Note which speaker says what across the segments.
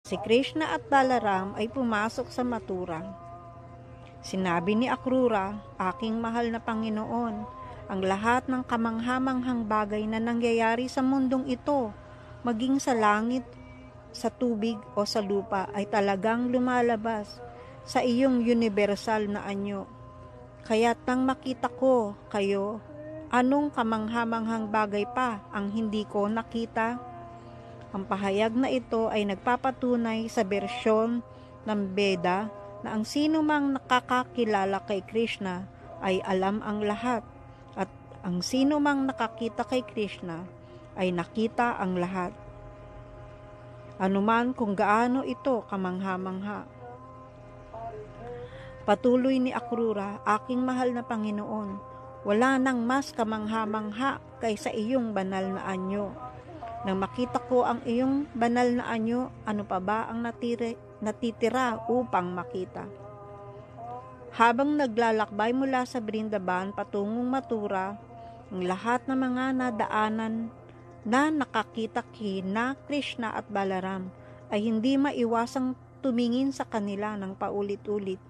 Speaker 1: Si Krishna at Balaram ay pumasok sa Mathura. Sinabi ni Akrura, "Aking mahal na Panginoon, ang lahat ng kamanghamanghang bagay na nangyayari sa mundong ito, maging sa langit, sa tubig o sa lupa, ay talagang lumalabas sa iyong universal na anyo. Kaya't nang makita ko kayo, anong kamanghamanghang bagay pa ang hindi ko nakita?" Ang pahayag na ito ay nagpapatunay sa bersyon ng Veda na ang sino mang nakakakilala kay Krishna ay alam ang lahat, at ang sino mang nakakita kay Krishna ay nakita ang lahat, anuman kung gaano ito kamangha-mangha. Patuloy ni Akrura, "Aking mahal na Panginoon, wala nang mas kamangha-mangha kaysa iyong banal na anyo. Nang makita ko ang iyong banal na anyo, ano pa ba ang natitira upang makita?" Habang naglalakbay mula sa Brindaban patungong Mathura, ang lahat ng mga nadaanan na nakakita kina Krishna at Balaram ay hindi maiwasang tumingin sa kanila ng paulit-ulit.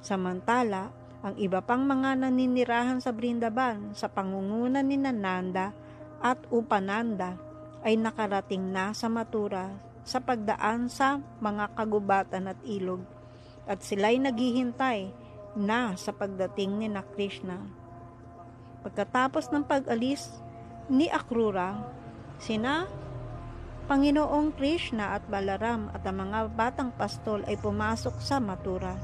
Speaker 1: Samantala, ang iba pang mga naninirahan sa Brindaban sa pangunguna ni Nanda at Upananda ay nakarating na sa Mathura sa pagdaan sa mga kagubatan at ilog, at sila'y naghihintay na sa pagdating ni Krishna. Pagkatapos ng pag-alis ni Akrura, sina Panginoong Krishna at Balaram at ang mga batang pastol ay pumasok sa Mathura.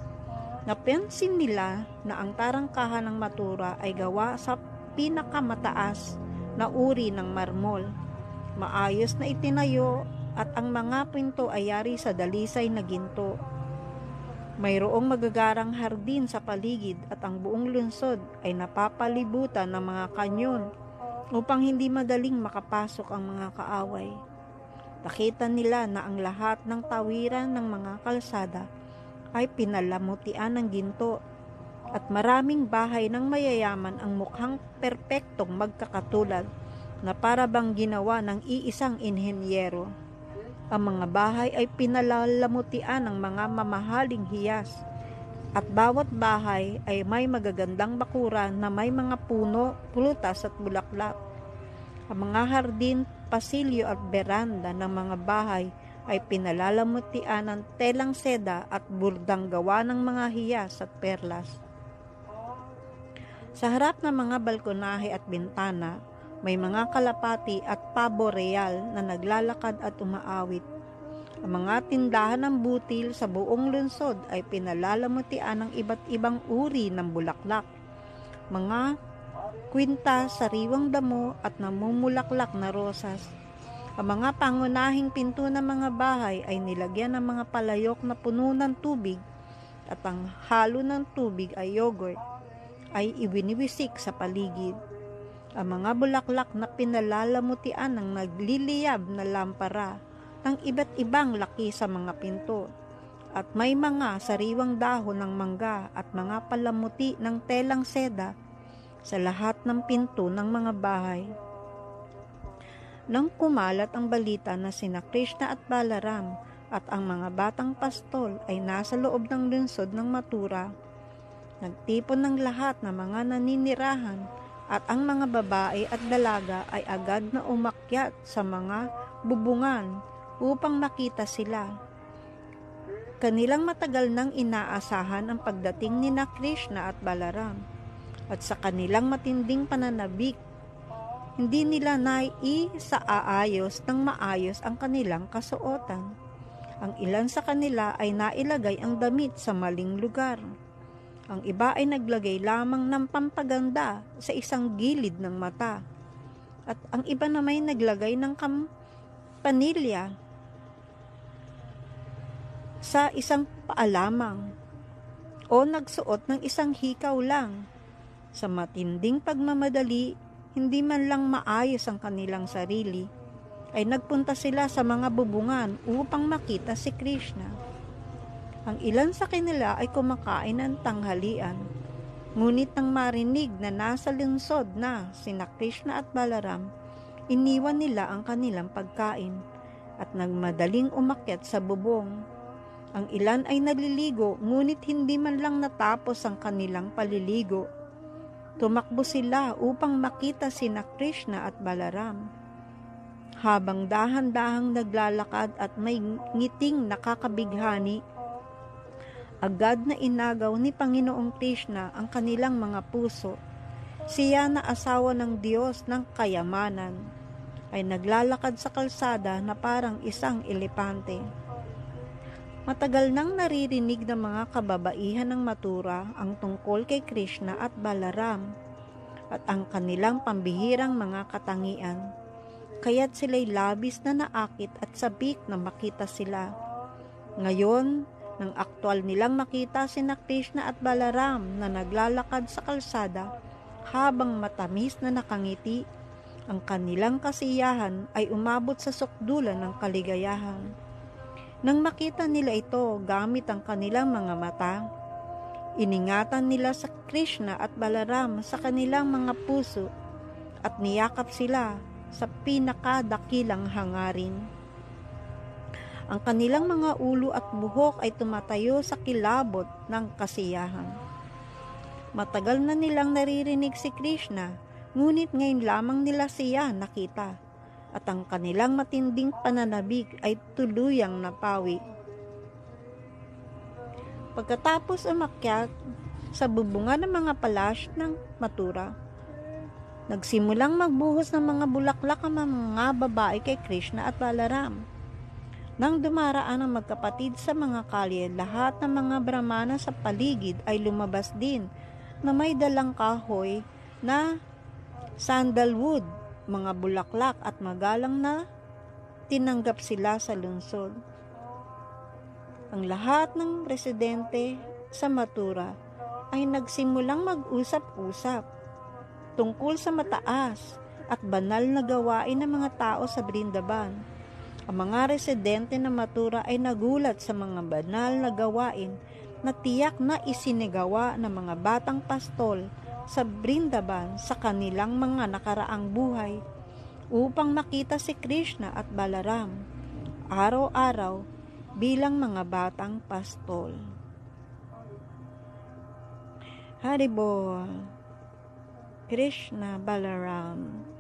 Speaker 1: Napansin nila na ang tarangkahan ng Mathura ay gawa sa pinakamataas na uri ng marmol. Maayos na itinayo at ang mga pinto ay yari sa dalisay na ginto. Mayroong magagarang hardin sa paligid at ang buong lungsod ay napapalibutan ng mga kanyon upang hindi madaling makapasok ang mga kaaway. Nakita nila na ang lahat ng tawiran ng mga kalsada ay pinalamutian ng ginto at maraming bahay ng mayayaman ang mukhang perpektong magkakatulad na para bang ginawa ng iisang inhenyero. Ang mga bahay ay pinalalamutian ng mga mamahaling hiyas, at bawat bahay ay may magagandang bakuran na may mga puno, prutas at bulaklak. Ang mga hardin, pasilyo at beranda ng mga bahay ay pinalalamutian ng telang seda at burdang gawa ng mga hiyas at perlas. Sa harap ng mga balkonahe at bintana, may mga kalapati at pabo real na naglalakad at umaawit. Ang mga tindahan ng butil sa buong lungsod ay pinalalamutian ng iba't ibang uri ng bulaklak, mga kwintas, sariwang damo at namumulaklak na rosas. Ang mga pangunahing pinto ng mga bahay ay nilagyan ng mga palayok na puno ng tubig, at ang halo ng tubig ay yogurt ay ibiniwisik sa paligid. Ang mga bulaklak na pinalalamutian ng nagliliyab na lampara ng iba't ibang laki sa mga pinto, at may mga sariwang dahon ng mangga at mga palamuti ng telang seda sa lahat ng pinto ng mga bahay. Nang kumalat ang balita na sina Krishna at Balaram at ang mga batang pastol ay nasa loob ng lungsod ng Mathura, nagtipon ng lahat ng mga naninirahan, at ang mga babae at dalaga ay agad na umakyat sa mga bubungan upang makita sila. Kanilang matagal nang inaasahan ang pagdating ni Krishna at Balaram, at sa kanilang matinding pananabik, hindi nila naisaayos ng maayos ang kanilang kasuotan. Ang ilan sa kanila ay nailagay ang damit sa maling lugar. Ang iba ay naglagay lamang ng pampaganda sa isang gilid ng mata, at ang iba naman ay naglagay ng kampanilya sa isang paa lamang, o nagsuot ng isang hikaw lang. Sa matinding pagmamadali, hindi man lang maayos ang kanilang sarili, ay nagpunta sila sa mga bubungan upang makita si Krishna. Ang ilan sa kanila ay kumakain ng tanghalian, ngunit nang marinig na nasa lungsod na sina Krishna at Balaram, iniwan nila ang kanilang pagkain at nagmadaling umakyat sa bubong. Ang ilan ay naliligo, ngunit hindi man lang natapos ang kanilang paliligo. Tumakbo sila upang makita sina Krishna at Balaram. Habang dahan-dahang naglalakad at may ngiting nakakabighani, agad na inagaw ni Panginoong Krishna ang kanilang mga puso. Siya na asawa ng Diyos ng kayamanan ay naglalakad sa kalsada na parang isang elepante. Matagal nang naririnig ng mga kababaihan ng Mathura ang tungkol kay Krishna at Balaram at ang kanilang pambihirang mga katangian. Kaya't sila'y labis na naakit at sabik na makita sila. Ngayon, nang aktwal nilang makita sina Krishna at Balaram na naglalakad sa kalsada habang matamis na nakangiti, ang kanilang kasiyahan ay umabot sa sukdulan ng kaligayahan. Nang makita nila ito gamit ang kanilang mga mata, iningatan nila sa Krishna at Balaram sa kanilang mga puso at niyakap sila sa pinakadakilang hangarin. Ang kanilang mga ulo at buhok ay tumatayo sa kilabot ng kasiyahan. Matagal na nilang naririnig si Krishna, ngunit ngayon lamang nila siya nakita, at ang kanilang matinding pananabik ay tuluyang napawi. Pagkatapos umakyat sa bubungan ng mga palasyo ng Mathura, nagsimulang magbuhos ng mga bulaklak ang mga babae kay Krishna at Balaram. Nang dumaraan ang magkapatid sa mga kalye, lahat ng mga brahmana sa paligid ay lumabas din na may dalang kahoy na sandalwood, mga bulaklak at magalang na tinanggap sila sa lungsod. Ang lahat ng residente sa Mathura ay nagsimulang mag-usap-usap tungkol sa mataas at banal na gawain ng mga tao sa Brindaban. Ang mga residente ng Mathura ay nagulat sa mga banal na gawain na tiyak na isinigawa ng mga batang pastol sa Brindaban sa kanilang mga nakaraang buhay upang makita si Krishna at Balaram araw-araw bilang mga batang pastol. Haribol, Krishna, Balaram.